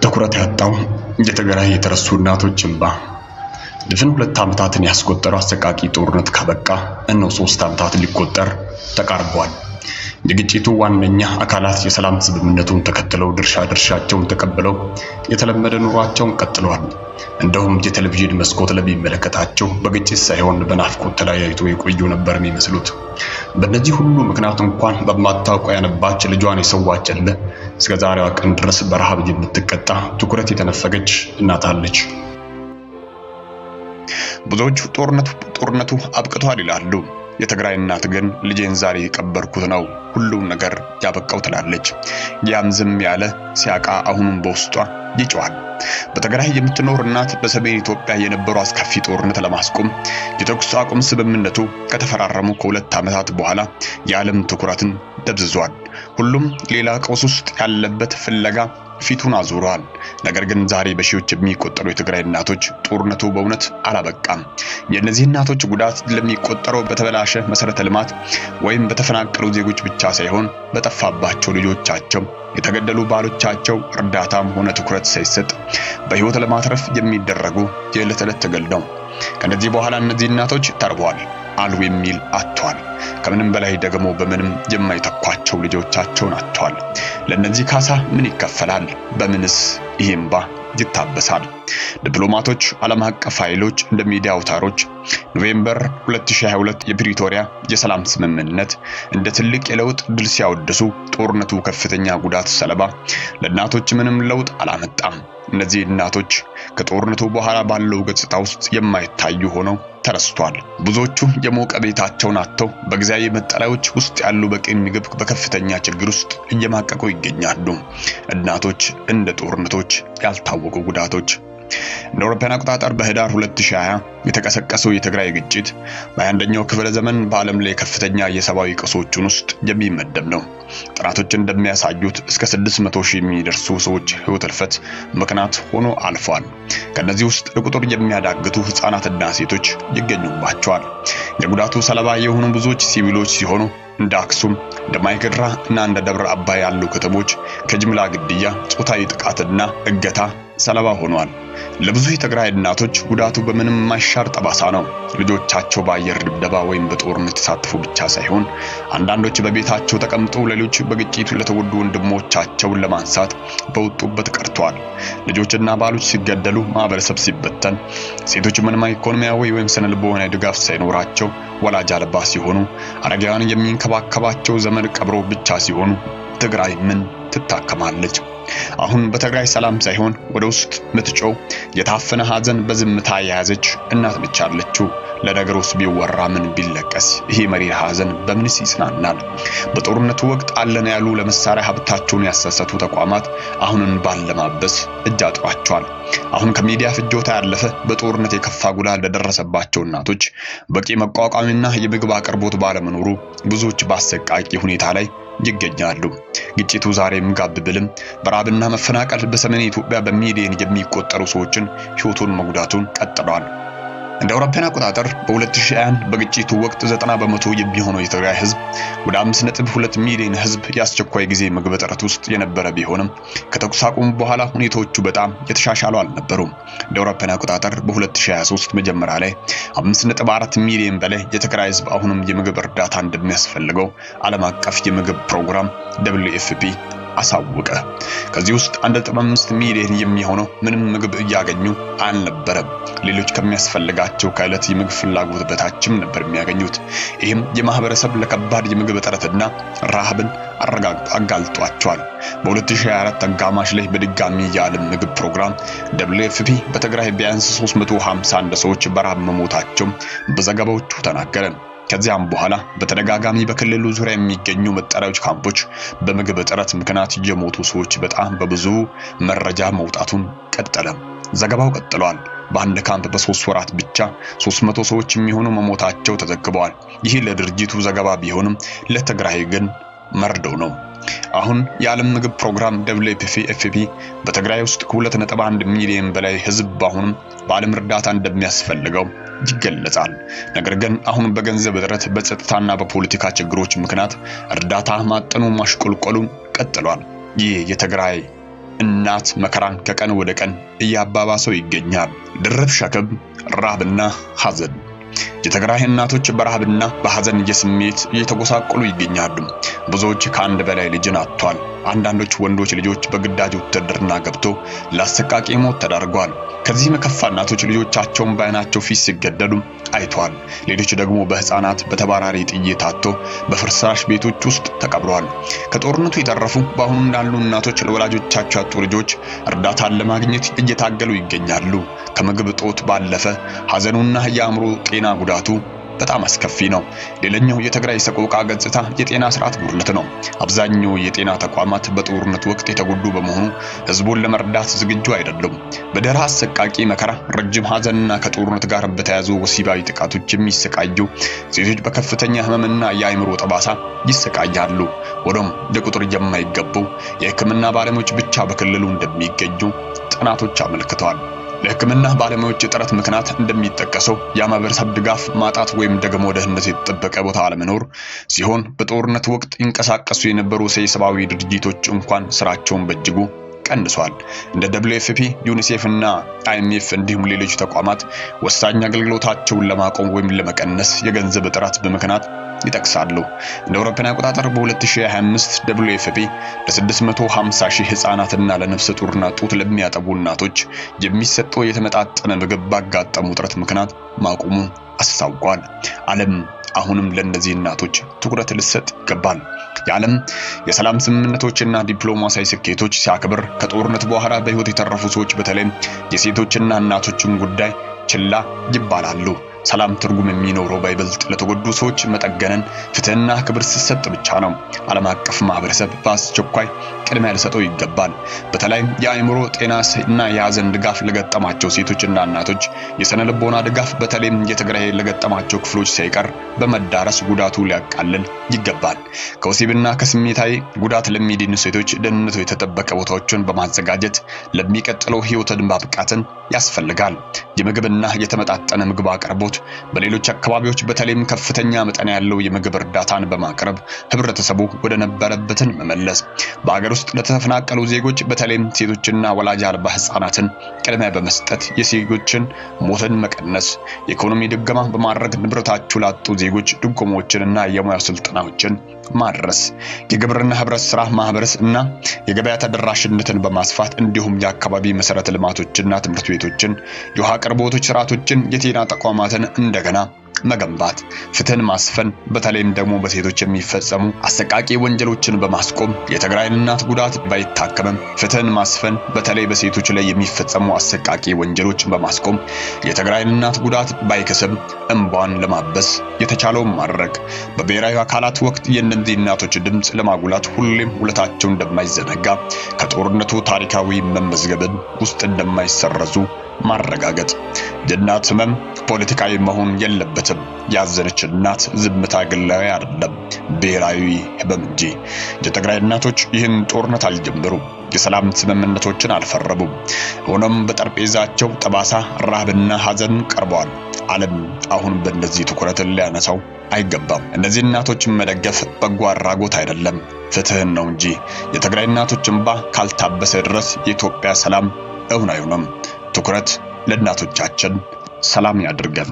ትኩረት ያጣው የትግራይ የተረሱ እናቶች እንባ ድፍን 2 ዓመታትን ያስቆጠረው አሰቃቂ ጦርነት ካበቃ እነሆ 3 ዓመታት ሊቆጠር ተቃርቧል። የግጭቱ ዋነኛ አካላት የሰላም ስምምነቱን ተከትለው ድርሻቸውን ተቀብለው የተለመደ ኑሯቸውን ቀጥለዋል። እንደውም የቴሌቪዥን መስኮት ለሚመለከታቸው በግጭት ሳይሆን በናፍቆት ተለያይቶ የቆዩ ነበር የሚመስሉት። በእነዚህ ሁሉ ምክንያት እንኳን በማታውቀው ያነባች ልጇን የሰዋችለ እስከ ዛሬዋ ቀን ድረስ በረሃብ የምትቀጣ ትኩረት የተነፈገች እናት አለች። ብዙዎቹ ጦርነቱ አብቅቷል ይላሉ። የትግራይ እናት ግን ልጄን ዛሬ የቀበርኩት ነው ሁሉም ነገር ያበቃው ትላለች። ያም ዝም ያለ ሲያቃ አሁንም በውስጧ ይጮሃል። በትግራይ የምትኖር እናት በሰሜን ኢትዮጵያ የነበሩ አስከፊ ጦርነት ለማስቆም የተኩስ አቁም ስምምነቱ ከተፈራረሙ ከ2 ዓመታት በኋላ የዓለም ትኩረትን ደብዝዟል። ሁሉም ሌላ ቀውስ ውስጥ ያለበት ፍለጋ ፊቱን አዙሯል። ነገር ግን ዛሬ በሺዎች የሚቆጠሩ የትግራይ እናቶች ጦርነቱ በእውነት አላበቃም። የእነዚህ እናቶች ጉዳት ለሚቆጠረው በተበላሸ መሰረተ ልማት ወይም በተፈናቀሉ ዜጎች ብቻ ሳይሆን በጠፋባቸው ልጆቻቸው፣ የተገደሉ ባሎቻቸው እርዳታም ሆነ ትኩረት ሳይሰጥ በህይወት ለማትረፍ የሚደረጉ የዕለት ተዕለት ትግል ነው። ከነዚህ በኋላ እነዚህ እናቶች ተርበዋል፣ አሉ የሚል አጥተዋል። ከምንም በላይ ደግሞ በምንም የማይተኳቸው ልጆቻቸውን አጥተዋል። ለነዚህ ካሳ ምን ይከፈላል? በምንስ ይህ እንባ ይታበሳል? ዲፕሎማቶች፣ ዓለም አቀፍ ኃይሎች እንደ ሚዲያ አውታሮች ኖቬምበር 2022 የፕሪቶሪያ የሰላም ስምምነት እንደ ትልቅ የለውጥ ድል ሲያወድሱ ጦርነቱ ከፍተኛ ጉዳት ሰለባ ለእናቶች ምንም ለውጥ አላመጣም። እነዚህ እናቶች ከጦርነቱ በኋላ ባለው ገጽታ ውስጥ የማይታዩ ሆነው ተረስቷል። ብዙዎቹ የሞቀ ቤታቸውን አጥተው በጊዜያዊ መጠለያዎች ውስጥ ያሉ በቂ ምግብ በከፍተኛ ችግር ውስጥ እየማቀቁ ይገኛሉ። እናቶች እንደ ጦርነቶች ያልታወቁ ጉዳቶች እንደ አውሮፓውያን አቆጣጠር በህዳር 2020 የተቀሰቀሰው የትግራይ ግጭት በ21ኛው ክፍለ ዘመን በዓለም ላይ ከፍተኛ የሰብአዊ ቀውሶችን ውስጥ የሚመደብ ነው። ጥናቶች እንደሚያሳዩት እስከ 600,000 የሚደርሱ ሰዎች ህይወት እልፈት ምክንያት ሆኖ አልፏል። ከነዚህ ውስጥ ለቁጥር የሚያዳግቱ ህፃናትና ሴቶች ይገኙባቸዋል። የጉዳቱ ሰለባ የሆኑ ብዙዎች ሲቪሎች ሲሆኑ እንደ አክሱም፣ እንደ ማይገድራ እና እንደ ደብረ አባይ ያሉ ከተሞች ከጅምላ ግድያ፣ ጾታዊ ጥቃትና እገታ ሰለባ ሆነዋል። ለብዙ የትግራይ እናቶች ጉዳቱ በምንም የማይሻር ጠባሳ ነው። ልጆቻቸው በአየር ድብደባ ወይም በጦርነት ተሳትፎ ብቻ ሳይሆን አንዳንዶች በቤታቸው ተቀምጠው ሌሎች በግጭቱ ለተጎዱ ወንድሞቻቸውን ለማንሳት በወጡበት ቀርተዋል። ልጆችና ባሎች ሲገደሉ፣ ማህበረሰብ ሲበተን፣ ሴቶች ምንም ኢኮኖሚያዊ ወይም ስነ ልቦናዊ ድጋፍ ሳይኖራቸው ወላጅ አልባ ሲሆኑ፣ አረጋውያን የሚንከባከባቸው ዘመድ ቀብሮ ብቻ ሲሆኑ ትግራይ ምን ትታከማለች? አሁን በትግራይ ሰላም ሳይሆን ወደ ውስጥ ምትጮው የታፈነ ሐዘን በዝምታ የያዘች እናት ብቻ አለችው። ለነገሩስ ቢወራ ምን ቢለቀስ ይሄ መሪር ሐዘን በምንስ ይጽናናል? በጦርነቱ ወቅት አለን ያሉ ለመሳሪያ ሀብታቸውን ያሰሰቱ ተቋማት አሁንን ባለማበስ እጅ አጥሯቸዋል። አሁን ከሚዲያ ፍጆታ ያለፈ በጦርነት የከፋ ጉዳት ለደረሰባቸው እናቶች በቂ መቋቋምና የምግብ አቅርቦት ባለመኖሩ ብዙዎች በአሰቃቂ ሁኔታ ላይ ይገኛሉ። ግጭቱ ዛሬም ጋብ ብልም በራብና መፈናቀል በሰሜን ኢትዮጵያ በሚሊዮን የሚቆጠሩ ሰዎችን ህይወቱን መጉዳቱን ቀጥሏል። እንደ አውሮፓውያን አቆጣጠር በ2021 በግጭቱ ወቅት 90% የሚሆነው የትግራይ ህዝብ ወደ 5.2 ሚሊዮን ህዝብ የአስቸኳይ ጊዜ ምግብ እጥረት ውስጥ የነበረ ቢሆንም ከተኩስ አቁም በኋላ ሁኔታዎቹ በጣም የተሻሻሉ አልነበሩም። እንደ አውሮፓውያን አቆጣጠር በ2023 መጀመሪያ ላይ 5.4 ሚሊዮን በላይ የትግራይ ህዝብ አሁንም የምግብ እርዳታ እንደሚያስፈልገው ዓለም አቀፍ የምግብ ፕሮግራም WFP አሳወቀ። ከዚህ ውስጥ 1.5 ሚሊዮን የሚሆነው ምንም ምግብ እያገኙ አልነበረም። ሌሎች ከሚያስፈልጋቸው ከዕለት የምግብ ፍላጎት በታችም ነበር የሚያገኙት። ይህም የማህበረሰብ ለከባድ የምግብ እጥረትና ረሃብን አጋልጧቸዋል። በ2024 አጋማሽ ላይ በድጋሚ የዓለም ምግብ ፕሮግራም WFP በትግራይ ቢያንስ 351 ሰዎች በረሃብ መሞታቸው በዘገባዎቹ ተናገረ። ከዚያም በኋላ በተደጋጋሚ በክልሉ ዙሪያ የሚገኙ መጠለያዎች ካምፖች በምግብ እጥረት ምክንያት የሞቱ ሰዎች በጣም በብዙ መረጃ መውጣቱን ቀጠለ። ዘገባው ቀጥሏል። በአንድ ካምፕ በ3 ወራት ብቻ 300 ሰዎች የሚሆኑ መሞታቸው ተዘግበዋል። ይህ ለድርጅቱ ዘገባ ቢሆንም ለትግራይ ግን መርዶ ነው። አሁን የዓለም ምግብ ፕሮግራም WFP በትግራይ ውስጥ ከ2.1 ሚሊዮን በላይ ህዝብ አሁንም በዓለም እርዳታ እንደሚያስፈልገው ይገለጻል። ነገር ግን አሁን በገንዘብ እጥረት፣ በጸጥታና በፖለቲካ ችግሮች ምክንያት እርዳታ ማጠኑ ማሽቆልቆሉን ቀጥሏል። ይህ የትግራይ እናት መከራን ከቀን ወደ ቀን እያባባሰው ይገኛል። ድርብ ሸክም፣ ረሃብና ሐዘን። የትግራይ እናቶች በረሃብና በሐዘን የስሜት እየተጎሳቆሉ ይገኛሉ። ብዙዎች ከአንድ በላይ ልጅን አጥተዋል። አንዳንዶች ወንዶች ልጆች በግዳጅ ውትድርና ገብቶ ለአሰቃቂ ሞት ተዳርገዋል። ከዚህም የከፋ እናቶች ልጆቻቸውን በዓይናቸው ፊት ሲገደሉ አይተዋል። ሌሎች ደግሞ በህፃናት በተባራሪ ጥይት ታቶ በፍርስራሽ ቤቶች ውስጥ ተቀብረዋል። ከጦርነቱ የተረፉ በአሁኑ እንዳሉ እናቶች ለወላጆቻቸው ያጡ ልጆች እርዳታን ለማግኘት እየታገሉ ይገኛሉ። ከምግብ እጦት ባለፈ ሐዘኑና የአእምሮ ጤና ጉዳቱ በጣም አስከፊ ነው። ሌላኛው የትግራይ ሰቆቃ ገጽታ የጤና ስርዓት ጉድለት ነው። አብዛኛው የጤና ተቋማት በጦርነት ወቅት የተጎዱ በመሆኑ ህዝቡን ለመርዳት ዝግጁ አይደሉም። በድህረ አሰቃቂ መከራ፣ ረጅም ሐዘንና ከጦርነት ጋር በተያያዙ ወሲባዊ ጥቃቶች የሚሰቃዩ ሴቶች በከፍተኛ ህመምና የአእምሮ ጠባሳ ይሰቃያሉ። ሆኖም ለቁጥር የማይገቡ የህክምና ባለሙያዎች ብቻ በክልሉ እንደሚገኙ ጥናቶች አመልክተዋል። ለህክምና ባለሙያዎች እጥረት ምክንያት እንደሚጠቀሰው የማህበረሰብ ድጋፍ ማጣት ወይም ደግሞ ደህንነቱ የተጠበቀ ቦታ አለመኖር ሲሆን በጦርነት ወቅት ይንቀሳቀሱ የነበሩ የሰብአዊ ድርጅቶች እንኳን ስራቸውን በእጅጉ ቀንሷል። እንደ WFP፣ ዩኒሴፍ እና IMF እንዲሁም ሌሎች ተቋማት ወሳኝ አገልግሎታቸውን ለማቆም ወይም ለመቀነስ የገንዘብ እጥረት በምክንያት ይጠቅሳሉ። እንደ አውሮፓውያን አቆጣጠር በ2025 WFP ለ650 ሺህ ህፃናትና ለነፍሰ ጡርና ጡት ለሚያጠቡ እናቶች የሚሰጠው የተመጣጠነ ምግብ ባጋጠሙ እጥረት ምክንያት ማቆሙን አስታውቋል። ዓለም አሁንም ለእነዚህ እናቶች ትኩረት ሊሰጥ ይገባል። የዓለም የሰላም ስምምነቶችና ዲፕሎማሲያዊ ስኬቶች ሲያከብር ከጦርነት በኋላ በህይወት የተረፉ ሰዎች በተለይም የሴቶችና እናቶችን ጉዳይ ችላ ይባላሉ። ሰላም ትርጉም የሚኖረው በይበልጥ ለተጎዱ ሰዎች መጠገንን፣ ፍትህና ክብር ሲሰጥ ብቻ ነው። ዓለም አቀፍ ማህበረሰብ በአስቸኳይ ቅድሚያ ሊሰጠው ይገባል። በተለይ የአእምሮ ጤናና የሐዘን ድጋፍ ለገጠማቸው ሴቶችና እናቶች የስነ ልቦና ድጋፍ በተለይም የትግራይ ለገጠማቸው ክፍሎች ሳይቀር በመዳረስ ጉዳቱ ሊያቃልል ይገባል። ከወሲብና ከስሜታዊ ጉዳት ለሚድኑ ሴቶች ደህንነቱ የተጠበቀ ቦታዎችን በማዘጋጀት ለሚቀጥለው ህይወትን ማብቃትን ያስፈልጋል። የምግብና የተመጣጠነ ምግብ አቅርቦት በሌሎች አካባቢዎች በተለይም ከፍተኛ መጠን ያለው የምግብ እርዳታን በማቅረብ ህብረተሰቡ ወደ ነበረበትን መመለስ፣ በአገር ውስጥ ለተፈናቀሉ ዜጎች በተለይም ሴቶችና ወላጅ አልባ ህፃናትን ቅድሚያ በመስጠት የዜጎችን ሞትን መቀነስ፣ የኢኮኖሚ ድጎማ በማድረግ ንብረታቸው ላጡ ዜጎች ድጎማዎችንና የሙያ ስልጠናዎችን ማድረስ፣ የግብርና ህብረት ስራ ማህበረስ እና የገበያ ተደራሽነትን በማስፋት እንዲሁም የአካባቢ መሰረተ ልማቶችና ትምህርት ቤቶችን፣ የውሃ አቅርቦቶች ስርዓቶችን፣ የጤና ተቋማትን እንደገና መገንባት፣ ፍትህን ማስፈን በተለይም ደግሞ በሴቶች የሚፈጸሙ አሰቃቂ ወንጀሎችን በማስቆም የትግራይን እናት ጉዳት ባይታከምም ፍትህን ማስፈን በተለይ በሴቶች ላይ የሚፈጸሙ አሰቃቂ ወንጀሎችን በማስቆም የትግራይን እናት ጉዳት ባይከስም እንባን ለማበስ የተቻለውን ማድረግ፣ በብሔራዊ አካላት ወቅት የእነዚህ እናቶች ድምጽ ለማጉላት ሁሌም ውለታቸው እንደማይዘነጋ ከጦርነቱ ታሪካዊ መመዝገብን ውስጥ እንደማይሰረዙ ማረጋገጥ። የእናት ህመም ፖለቲካዊ መሆን የለበትም። ያዘነች እናት ዝምታ ግላዊ አይደለም፣ ብሔራዊ ህመም እንጂ። የትግራይ እናቶች ይህን ጦርነት አልጀመሩም፣ የሰላም ስምምነቶችን አልፈረሙም። ሆኖም በጠረጴዛቸው ጠባሳ፣ ረሃብና ሐዘን ቀርበዋል። ዓለም አሁን በእነዚህ ትኩረትን ሊያነሳው አይገባም። እነዚህ እናቶችን መደገፍ በጎ አድራጎት አይደለም፣ ፍትህን ነው እንጂ። የትግራይ እናቶች እንባ ካልታበሰ ድረስ የኢትዮጵያ ሰላም እውን አይሆንም። ትኩረት ለእናቶቻችን። ሰላም ያድርገን።